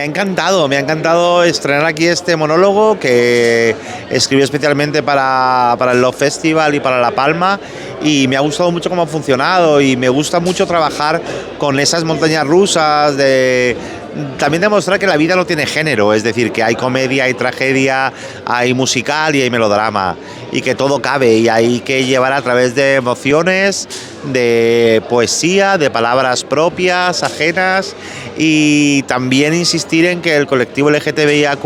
ha encantado estrenar aquí este monólogo que escribí especialmente para el Love Festival y para La Palma, y me ha gustado mucho cómo ha funcionado, y me gusta mucho trabajar con esas montañas rusas de también demostrar que la vida no tiene género, es decir, que hay comedia, hay tragedia, hay musical y hay melodrama, y que todo cabe, y hay que llevar a través de emociones, de poesía, de palabras propias, ajenas, y también insistir en que el colectivo LGTBIAQ+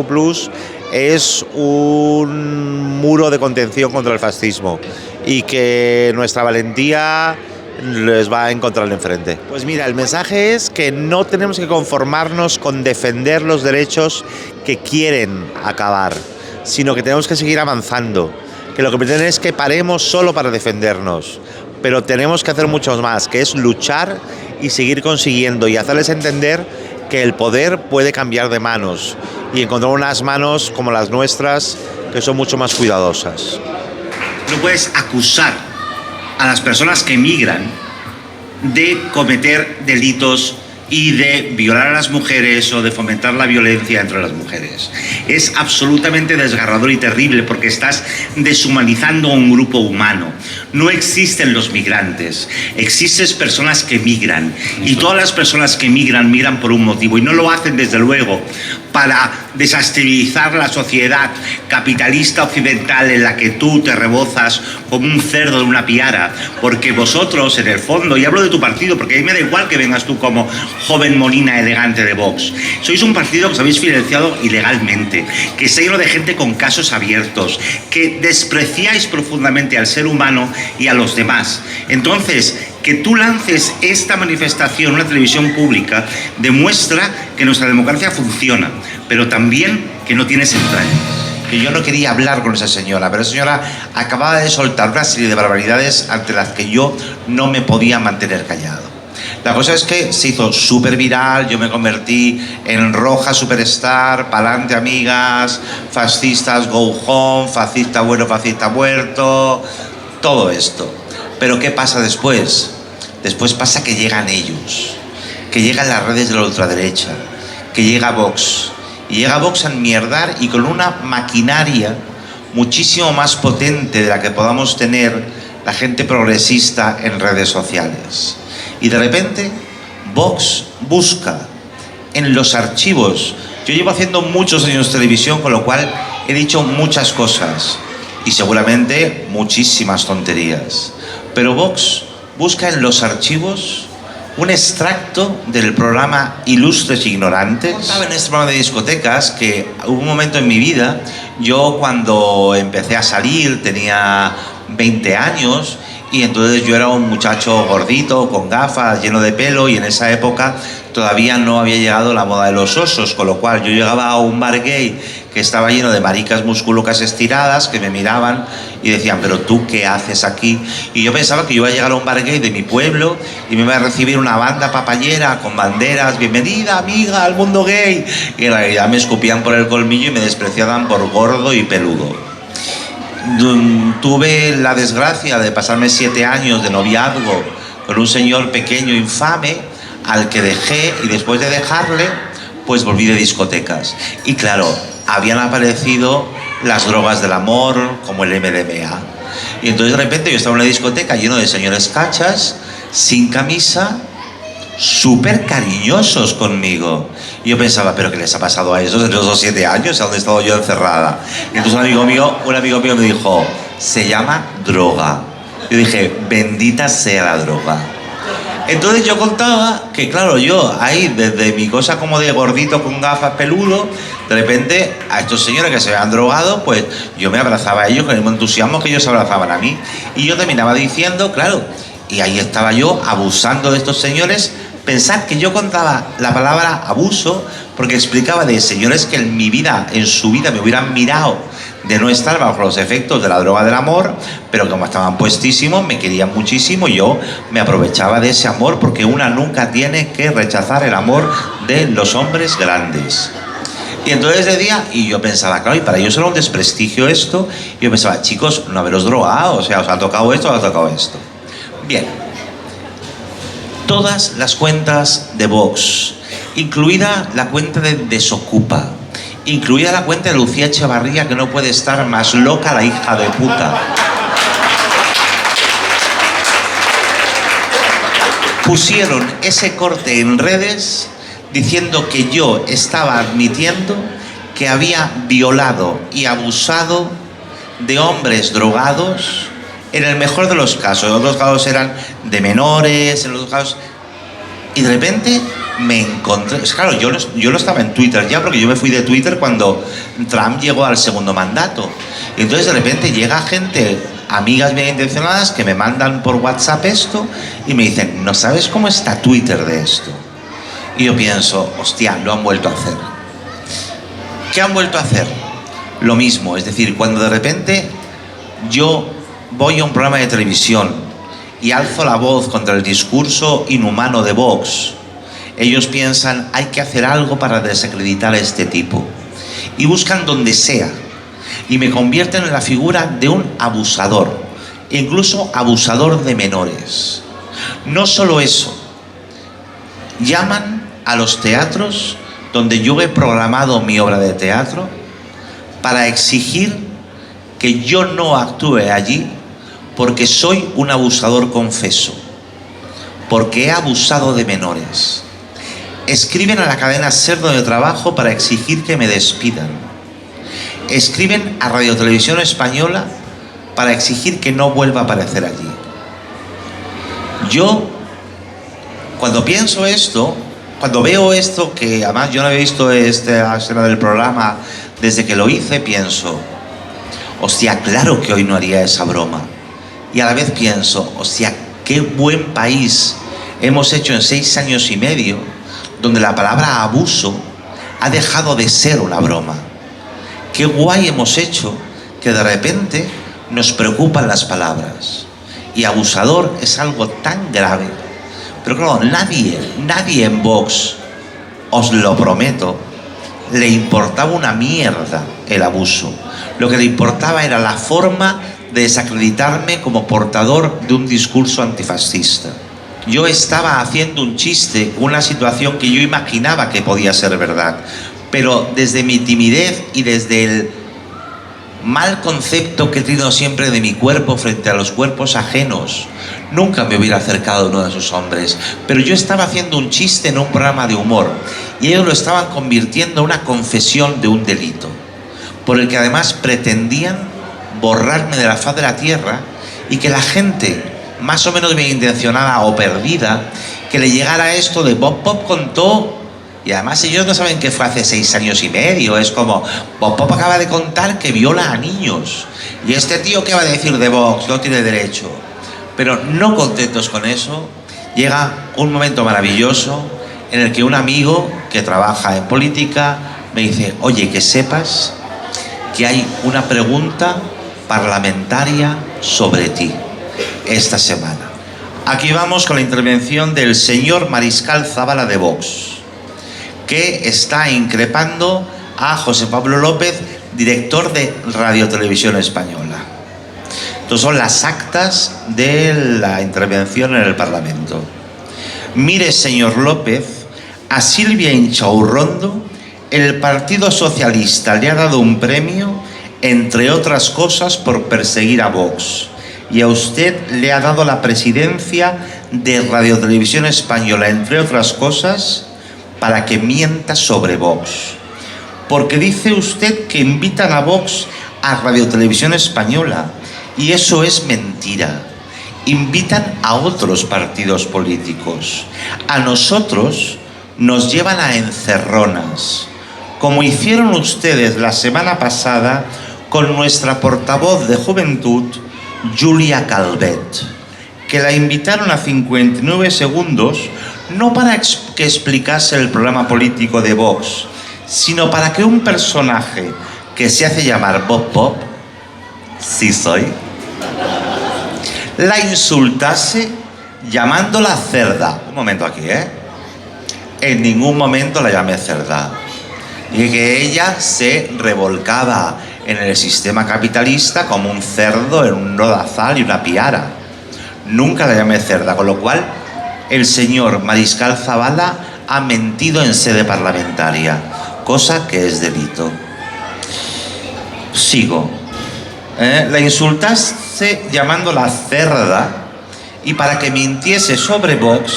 es un muro de contención contra el fascismo, y que nuestra valentía les va a encontrar enfrente. Pues mira, el mensaje es que no tenemos que conformarnos con defender los derechos que quieren acabar, sino que tenemos que seguir avanzando, que lo que pretenden es que paremos solo para defendernos, pero tenemos que hacer mucho más, que es luchar y seguir consiguiendo, y hacerles entender que el poder puede cambiar de manos y encontrar unas manos como las nuestras, que son mucho más cuidadosas. No puedes acusar a las personas que migran de cometer delitos y de violar a las mujeres o de fomentar la violencia entre las mujeres. Es absolutamente desgarrador y terrible, porque estás deshumanizando a un grupo humano. No existen los migrantes, existen personas que migran, y todas las personas que migran por un motivo, y no lo hacen desde luego para desestabilizar la sociedad capitalista occidental en la que tú te rebozas como un cerdo de una piara, porque vosotros en el fondo, y hablo de tu partido porque a mí me da igual que vengas tú como joven morina elegante de Vox, sois un partido que os habéis financiado ilegalmente, que está lleno de gente con casos abiertos, que despreciáis profundamente al ser humano y a los demás. Entonces, que tú lances esta manifestación en una televisión pública demuestra que nuestra democracia funciona, pero también que no tienes entrañas. Que yo no quería hablar con esa señora, pero esa señora acababa de soltar una serie de barbaridades ante las que yo no me podía mantener callado. La cosa es que se hizo súper viral, yo me convertí en roja superstar, pa'lante amigas, fascistas go home, fascista bueno, fascista muerto, todo esto. Pero ¿qué pasa después? Después pasa que llegan ellos, que llegan las redes de la ultraderecha, que llega Vox, y llega Vox a enmierdar, y con una maquinaria muchísimo más potente de la que podamos tener la gente progresista en redes sociales. Y de repente Vox busca en los archivos. Yo llevo haciendo muchos años televisión, con lo cual he dicho muchas cosas y seguramente muchísimas tonterías, pero Vox busca en los archivos un extracto del programa Ilustres Ignorantes. Contaba en este programa de discotecas que hubo un momento en mi vida, yo cuando empecé a salir tenía 20 años, y entonces yo era un muchacho gordito, con gafas, lleno de pelo, y en esa época todavía no había llegado la moda de los osos, con lo cual yo llegaba a un bar gay que estaba lleno de maricas musculocas estiradas que me miraban y decían, ¿pero tú qué haces aquí? Y yo pensaba que yo iba a llegar a un bar gay de mi pueblo y me iba a recibir una banda papayera con banderas, bienvenida amiga al mundo gay, y en realidad me escupían por el colmillo y me despreciaban por gordo y peludo. Tuve la desgracia de pasarme 7 años de noviazgo con un señor pequeño infame al que dejé, y después de dejarle pues volví de discotecas, y claro, habían aparecido las drogas del amor como el MDMA, y entonces de repente yo estaba en una discoteca lleno de señores cachas sin camisa, súper cariñosos conmigo, y yo pensaba, ¿pero qué les ha pasado a esos en esos 7 años a donde he estado yo encerrada? Y entonces un amigo mío me dijo, se llama droga. Yo dije, bendita sea la droga. Entonces yo contaba que, claro, yo ahí desde mi cosa como de gordito con gafas peludo, de repente a estos señores que se habían drogado, pues yo me abrazaba a ellos con el mismo entusiasmo que ellos se abrazaban a mí, y yo terminaba diciendo, claro, y ahí estaba yo abusando de estos señores. Pensad que yo contaba la palabra abuso porque explicaba de señores que en su vida me hubieran mirado de no estar bajo los efectos de la droga del amor, pero como estaban puestísimos, me querían muchísimo, y yo me aprovechaba de ese amor, porque una nunca tiene que rechazar el amor de los hombres grandes. Y entonces decía, y yo pensaba, claro, y para ellos era un desprestigio esto, y yo pensaba, chicos, no haberos drogado, o sea, os ha tocado esto, os ha tocado esto. Bien. Todas las cuentas de Vox incluida la cuenta de Desocupa, incluida la cuenta de Lucía Echevarría, que no puede estar más loca la hija de puta. Pusieron ese corte en redes diciendo que yo estaba admitiendo que había violado y abusado de hombres drogados, en el mejor de los casos. En otros casos eran de menores, en otros casos... Y de repente me encontré... Claro, yo no estaba en Twitter ya, porque yo me fui de Twitter cuando Trump llegó al segundo mandato. Y entonces de repente llega gente, amigas bien intencionadas, que me mandan por WhatsApp esto y me dicen, ¿no sabes cómo está Twitter de esto? Y yo pienso, hostia, lo han vuelto a hacer. ¿Qué han vuelto a hacer? Lo mismo, es decir, cuando de repente yo voy a un programa de televisión y alzo la voz contra el discurso inhumano de Vox, ellos piensan, hay que hacer algo para desacreditar a este tipo. Y buscan donde sea. Y me convierten en la figura de un abusador, incluso abusador de menores. No solo eso, llaman a los teatros donde yo he programado mi obra de teatro para exigir que yo no actúe allí porque soy un abusador confeso, porque he abusado de menores. Escriben a la cadena SER donde trabajo para exigir que me despidan. Escriben a Radio Televisión Española para exigir que no vuelva a aparecer allí. Yo, cuando pienso esto, cuando veo esto, que además yo no había visto esta escena del programa desde que lo hice, pienso, hostia, claro que hoy no haría esa broma. Y a la vez pienso, hostia, qué buen país hemos hecho en 6 años y medio, donde la palabra abuso ha dejado de ser una broma. Qué guay hemos hecho que de repente nos preocupan las palabras. Y abusador es algo tan grave. Pero claro, nadie en Vox, os lo prometo, le importaba una mierda el abuso. Lo que le importaba era la forma de desacreditarme como portador de un discurso antifascista. Yo estaba haciendo un chiste, una situación que yo imaginaba que podía ser verdad, pero desde mi timidez y desde el mal concepto que he tenido siempre de mi cuerpo frente a los cuerpos ajenos, nunca me hubiera acercado a uno de esos hombres. Pero yo estaba haciendo un chiste en un programa de humor y ellos lo estaban convirtiendo en una confesión de un delito, por el que además pretendían borrarme de la faz de la tierra y que la gente más o menos bien intencionada o perdida, que le llegara esto de Bob contó. Y además ellos no saben que fue hace 6 años y medio. Es como, Bob acaba de contar que viola a niños. Y este tío, ¿qué va a decir de Vox? No tiene derecho. Pero no contentos con eso, llega un momento maravilloso en el que un amigo que trabaja en política me dice, oye, que sepas que hay una pregunta parlamentaria sobre ti esta semana. Aquí vamos con la intervención del señor Mariscal Zavala de Vox, que está increpando a José Pablo López, director de Radio Televisión Española. Estas son las actas de la intervención en el Parlamento. Mire, señor López, a Silvia Inchaurrondo el Partido Socialista le ha dado un premio, entre otras cosas, por perseguir a Vox. Y a usted le ha dado la presidencia de Radio Televisión Española, entre otras cosas, para que mienta sobre Vox. Porque dice usted que invitan a Vox a Radio Televisión Española, y eso es mentira. Invitan a otros partidos políticos. A nosotros nos llevan a encerronas, como hicieron ustedes la semana pasada con nuestra portavoz de Juventud, Julia Calvet, que la invitaron a 59 segundos, no para que explicase el programa político de Vox, sino para que un personaje que se hace llamar Bob, sí soy, la insultase llamándola cerda. Un momento aquí, En ningún momento la llamé cerda. Y que ella se revolcaba en el sistema capitalista como un cerdo en un lodazal y una piara. Nunca la llamé cerda, con lo cual el señor Mariscal Zavala ha mentido en sede parlamentaria, cosa que es delito. Sigo. La insultaste llamándola cerda y para que mintiese sobre Vox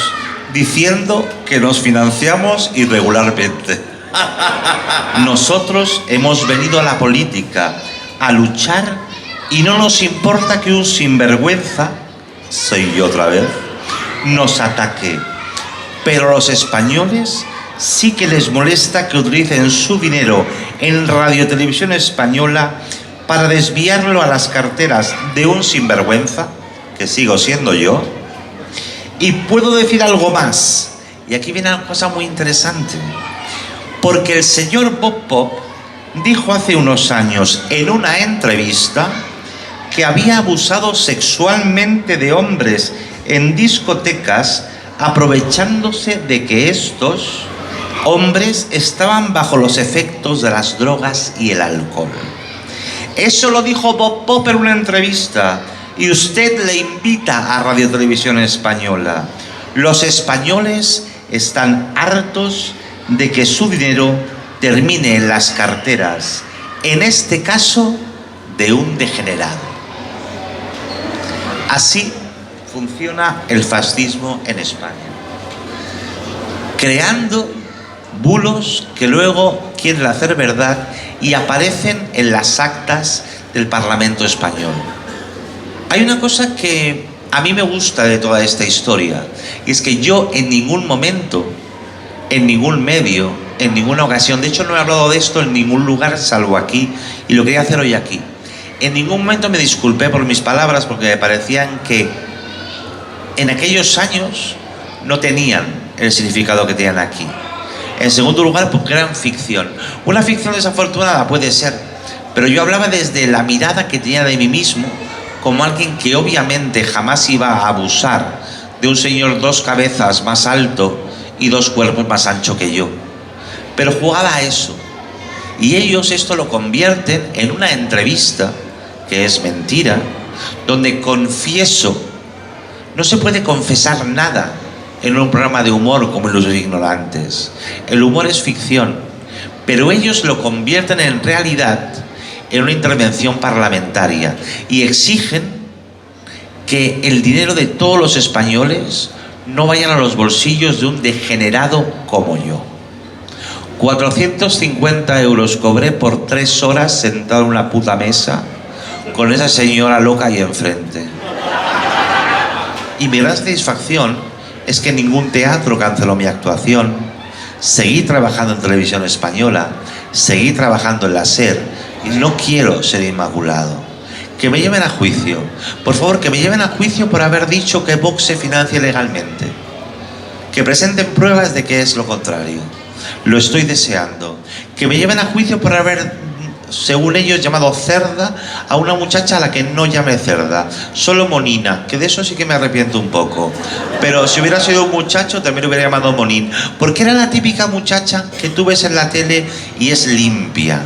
diciendo que nos financiamos irregularmente. Nosotros hemos venido a la política a luchar y no nos importa que un sinvergüenza, soy yo otra vez, nos ataque. Pero a los españoles sí que les molesta que utilicen su dinero en Radio Televisión Española para desviarlo a las carteras de un sinvergüenza, que sigo siendo yo. Y puedo decir algo más, y aquí viene una cosa muy interesante, porque el señor Bob Pop dijo hace unos años en una entrevista que había abusado sexualmente de hombres en discotecas, aprovechándose de que estos hombres estaban bajo los efectos de las drogas y el alcohol. Eso lo dijo Bob Pop en una entrevista y usted le invita a Radio Televisión Española. Los españoles están hartos de que su dinero termine en las carteras, en este caso de un degenerado. Así funciona el fascismo en España, creando bulos que luego quieren hacer verdad y aparecen en las actas del Parlamento español. Hay una cosa que a mí me gusta de toda esta historia, y es que yo en ningún momento, en ningún medio, en ninguna ocasión, de hecho no he hablado de esto en ningún lugar salvo aquí, y lo quería hacer hoy aquí, en ningún momento me disculpé por mis palabras porque me parecían que en aquellos años no tenían el significado que tienen aquí. En segundo lugar, porque eran ficción. Una ficción desafortunada puede ser, pero yo hablaba desde la mirada que tenía de mí mismo, como alguien que obviamente jamás iba a abusar de un señor 2 cabezas más alto y 2 cuerpos más ancho que yo. Pero jugaba a eso. Y ellos esto lo convierten en una entrevista, que es mentira, donde confieso. No se puede confesar nada en un programa de humor como Los Ignorantes. El humor es ficción, pero ellos lo convierten en realidad en una intervención parlamentaria y exigen que el dinero de todos los españoles no vayan a los bolsillos de un degenerado como yo. 450 euros cobré por 3 horas sentado en una puta mesa con esa señora loca ahí enfrente. Y mi gran satisfacción es que ningún teatro canceló mi actuación. Seguí trabajando en Televisión Española, seguí trabajando en la SER y no quiero ser inmaculado. Que me lleven a juicio. Por favor, que me lleven a juicio por haber dicho que Vox se financia ilegalmente. Que presenten pruebas de que es lo contrario. Lo estoy deseando. Que me lleven a juicio por haber, según ellos, llamado cerda a una muchacha a la que no llamé cerda, solo Monina, que de eso sí que me arrepiento un poco. Pero si hubiera sido un muchacho también lo hubiera llamado Monín, porque era la típica muchacha que tú ves en la tele y es limpia.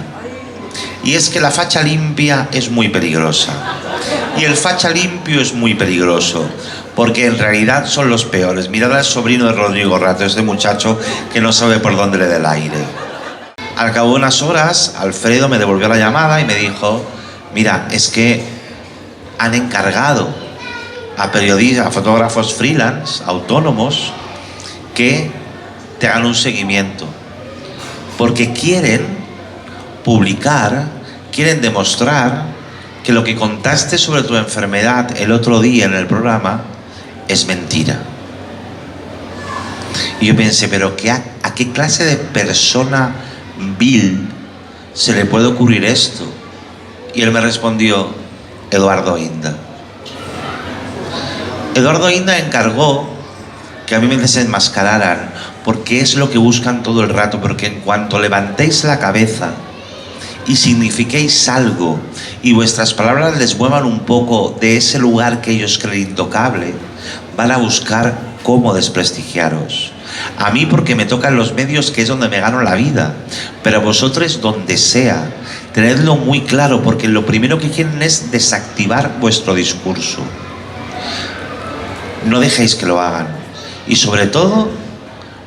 Y es que la facha limpia es muy peligrosa. Y el facha limpio es muy peligroso, porque en realidad son los peores. Mirad al sobrino de Rodrigo Rato, ese muchacho que no sabe por dónde le da el aire. Al cabo de unas horas, Alfredo me devolvió la llamada y me dijo: mira, es que han encargado a periodistas, a fotógrafos freelance, autónomos, que te hagan un seguimiento, porque quieren publicar, quieren demostrar que lo que contaste sobre tu enfermedad el otro día en el programa es mentira. Y yo pensé, pero ¿a qué clase de persona vil se le puede ocurrir esto? Y él me respondió: Eduardo Inda. Eduardo Inda encargó que a mí me desenmascararan, porque es lo que buscan todo el rato, porque en cuanto levantéis la cabeza y signifiquéis algo y vuestras palabras les muevan un poco de ese lugar que ellos creen intocable, van a buscar cómo desprestigiaros. A mí porque me tocan los medios, que es donde me gano la vida, pero a vosotros donde sea. Tenedlo muy claro, porque lo primero que quieren es desactivar vuestro discurso. No dejéis que lo hagan. Y sobre todo,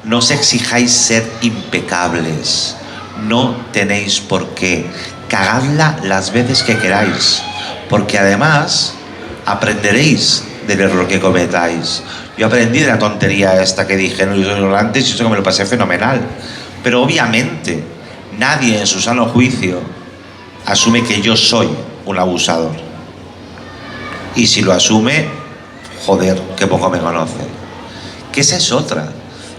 no os exijáis ser impecables. No tenéis por qué. Cagadla las veces que queráis, porque además aprenderéis del error que cometáis. Yo aprendí de la tontería esta que dije, no, yo soy ignorante, y eso que me lo pasé fenomenal. Pero obviamente nadie en su sano juicio asume que yo soy un abusador. Y si lo asume, joder, que poco me conoce. Que esa es otra.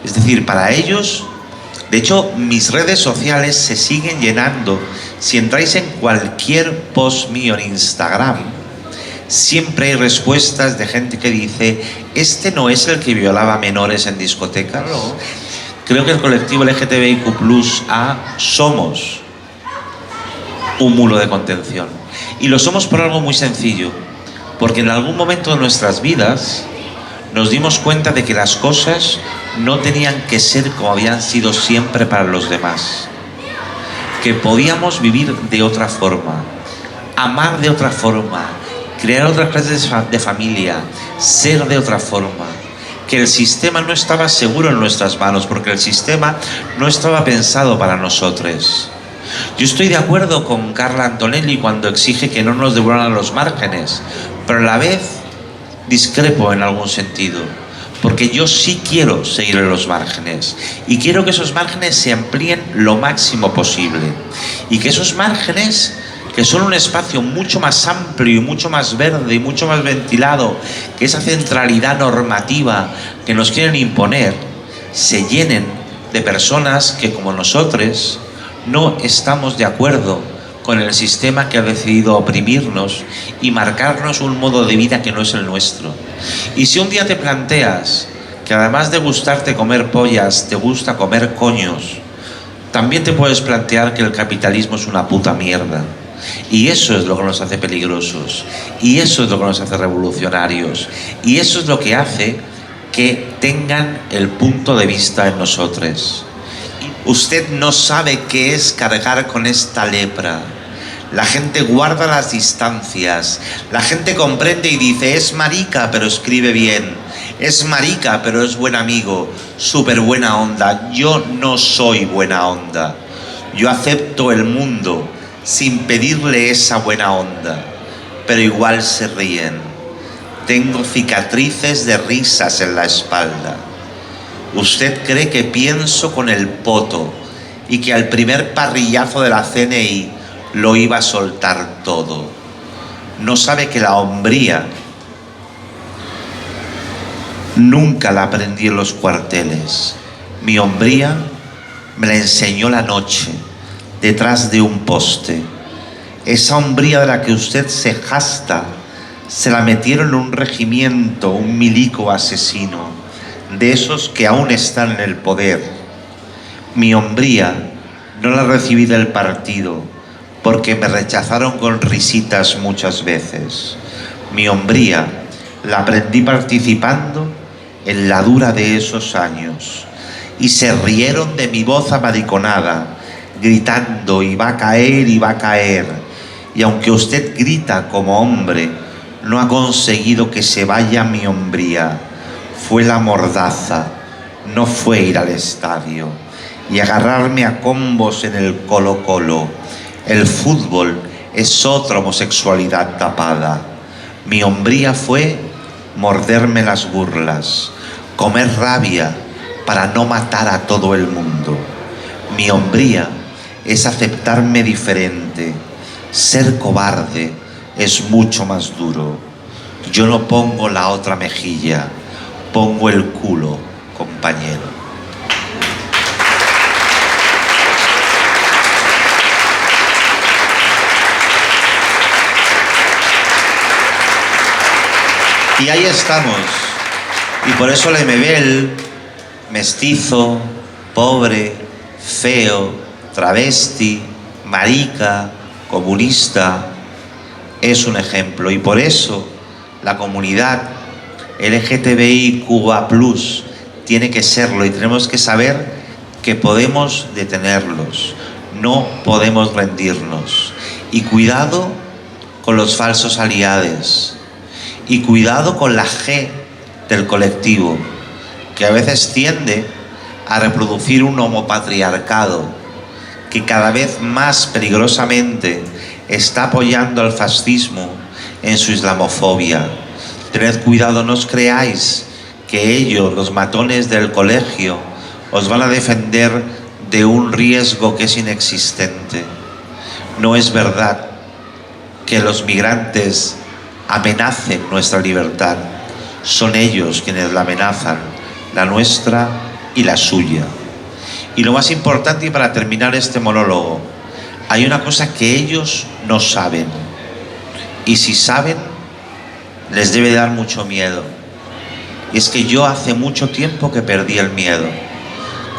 Es decir, para ellos, de hecho, mis redes sociales se siguen llenando. Si entráis en cualquier post mío en Instagram, siempre hay respuestas de gente que dice: este no es el que violaba menores en discotecas. Claro. Creo que el colectivo LGTBIQ+A somos un muro de contención. Y lo somos por algo muy sencillo. Porque en algún momento de nuestras vidas nos dimos cuenta de que las cosas no tenían que ser como habían sido siempre para los demás. Que podíamos vivir de otra forma, amar de otra forma, crear otras clases de familia, ser de otra forma. Que el sistema no estaba seguro en nuestras manos, porque el sistema no estaba pensado para nosotros. Yo estoy de acuerdo con Carla Antonelli cuando exige que no nos devuelvan a los márgenes, pero a la vez discrepo en algún sentido, porque yo sí quiero seguir en los márgenes y quiero que esos márgenes se amplíen lo máximo posible y que esos márgenes, que son un espacio mucho más amplio y mucho más verde y mucho más ventilado que esa centralidad normativa que nos quieren imponer, se llenen de personas que, como nosotros, no estamos de acuerdo con el sistema que ha decidido oprimirnos y marcarnos un modo de vida que no es el nuestro. Y si un día te planteas que además de gustarte comer pollas, te gusta comer coños, también te puedes plantear que el capitalismo es una puta mierda. Y eso es lo que nos hace peligrosos, y eso es lo que nos hace revolucionarios, y eso es lo que hace que tengan el punto de vista en nosotros. Usted no sabe qué es cargar con esta lepra. La gente guarda las distancias, la gente comprende y dice: es marica pero escribe bien, es marica pero es buen amigo, súper buena onda. Yo no soy buena onda, yo acepto el mundo sin pedirle esa buena onda, pero igual se ríen. Tengo cicatrices de risas en la espalda. Usted cree que pienso con el poto y que al primer parrillazo de la CNI lo iba a soltar todo. No sabe que la hombría nunca la aprendí en los cuarteles. Mi hombría me la enseñó la noche, detrás de un poste. Esa hombría de la que usted se jasta, se la metieron en un regimiento, un milico asesino, de esos que aún están en el poder. Mi hombría no la recibí del partido, porque me rechazaron con risitas muchas veces. Mi hombría la aprendí participando en la dura de esos años, y se rieron de mi voz amariconada, gritando: y va a caer, y va a caer. Y aunque usted grita como hombre, no ha conseguido que se vaya mi hombría. Fue la mordaza, no fue ir al estadio y agarrarme a combos en el Colo-Colo. El fútbol es otra homosexualidad tapada. Mi hombría fue morderme las burlas, comer rabia para no matar a todo el mundo. Mi hombría es aceptarme diferente. Ser cobarde es mucho más duro. Yo no pongo la otra mejilla, pongo el culo, compañero. Y ahí estamos. Y por eso Lemebel, mestizo, pobre, feo, travesti, marica, comunista, es un ejemplo. Y por eso la comunidad LGTBIQA+ tiene que serlo, y tenemos que saber que podemos detenerlos, no podemos rendirnos. Y cuidado con los falsos aliados, y cuidado con la G del colectivo, que a veces tiende a reproducir un homopatriarcado que cada vez más peligrosamente está apoyando al fascismo en su islamofobia. Tened cuidado, no os creáis que ellos, los matones del colegio, os van a defender de un riesgo que es inexistente. No es verdad que los migrantes amenacen nuestra libertad. Son ellos quienes la amenazan, la nuestra y la suya. Y lo más importante, y para terminar este monólogo, hay una cosa que ellos no saben. Y si saben, les debe dar mucho miedo. Y es que yo hace mucho tiempo que perdí el miedo.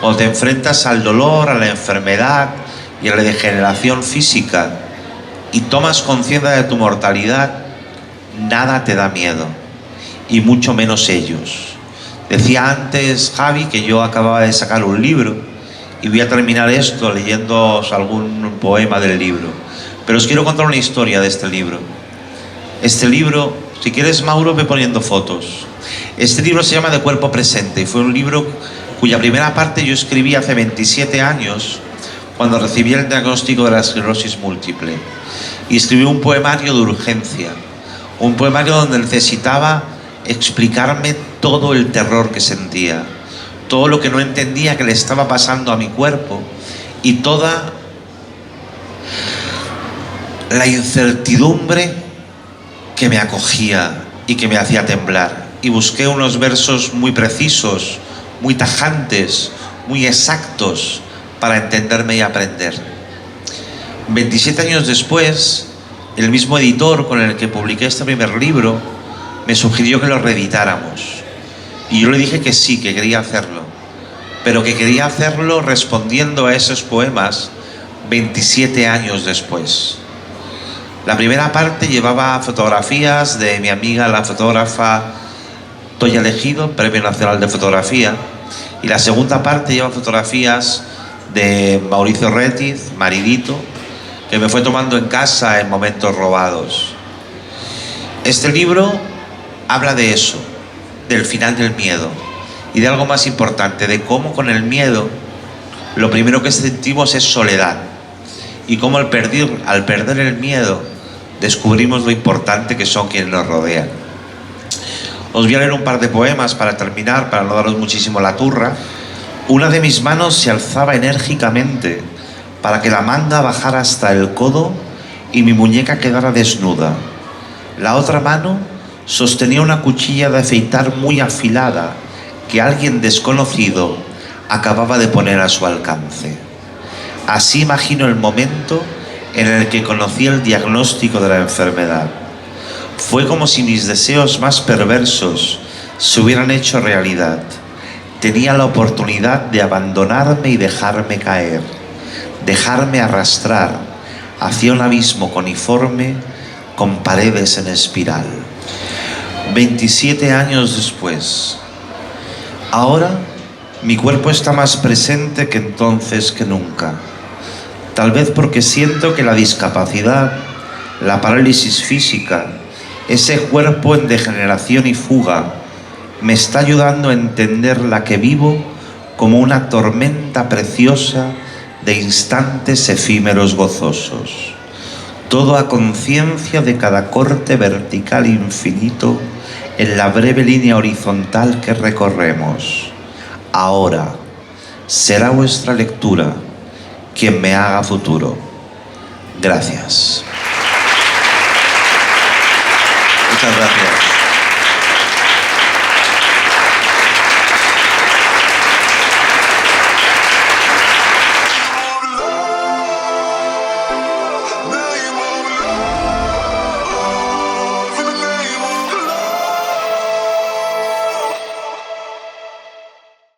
Cuando te enfrentas al dolor, a la enfermedad y a la degeneración física y tomas conciencia de tu mortalidad, nada te da miedo, y mucho menos ellos. Decía antes Javi que yo acababa de sacar un libro y voy a terminar esto leyéndoos algún poema del libro. Pero os quiero contar una historia de este libro. Este libro, si quieres, Mauro, ve poniendo fotos. Este libro se llama De cuerpo presente y fue un libro cuya primera parte yo escribí hace 27 años cuando recibí el diagnóstico de la esclerosis múltiple. Y escribí un poemario de urgencia, un poemario donde necesitaba explicarme todo el terror que sentía, todo lo que no entendía que le estaba pasando a mi cuerpo y toda la incertidumbre que me acogía y que me hacía temblar. Y busqué unos versos muy precisos, muy tajantes, muy exactos para entenderme y aprender. 27 años después, el mismo editor con el que publiqué este primer libro me sugirió que lo reeditáramos. Y yo le dije que sí, que quería hacerlo, pero que quería hacerlo respondiendo a esos poemas 27 años después. La primera parte llevaba fotografías de mi amiga, la fotógrafa Toya Elegido, Premio Nacional de Fotografía, y la segunda parte lleva fotografías de Mauricio Rétiz, maridito, que me fue tomando en casa en momentos robados. Este libro habla de eso, del final del miedo y de algo más importante, de cómo con el miedo lo primero que sentimos es soledad y cómo al perder el miedo descubrimos lo importante que son quienes nos rodean. Os voy a leer un par de poemas para terminar, para no daros muchísimo la turra. Una de mis manos se alzaba enérgicamente para que la manga bajara hasta el codo y mi muñeca quedara desnuda. La otra mano sostenía una cuchilla de afeitar muy afilada que alguien desconocido acababa de poner a su alcance. Así imagino el momento en el que conocí el diagnóstico de la enfermedad. Fue como si mis deseos más perversos se hubieran hecho realidad. Tenía la oportunidad de abandonarme y dejarme caer, dejarme arrastrar hacia un abismo coniforme con paredes en espiral. 27 años después. Ahora mi cuerpo está más presente que entonces que nunca. Tal vez porque siento que la discapacidad, la parálisis física, ese cuerpo en degeneración y fuga, me está ayudando a entender la que vivo como una tormenta preciosa de instantes efímeros gozosos. Todo a conciencia de cada corte vertical infinito en la breve línea horizontal que recorremos. Ahora será vuestra lectura quien me haga futuro. Gracias. Muchas gracias.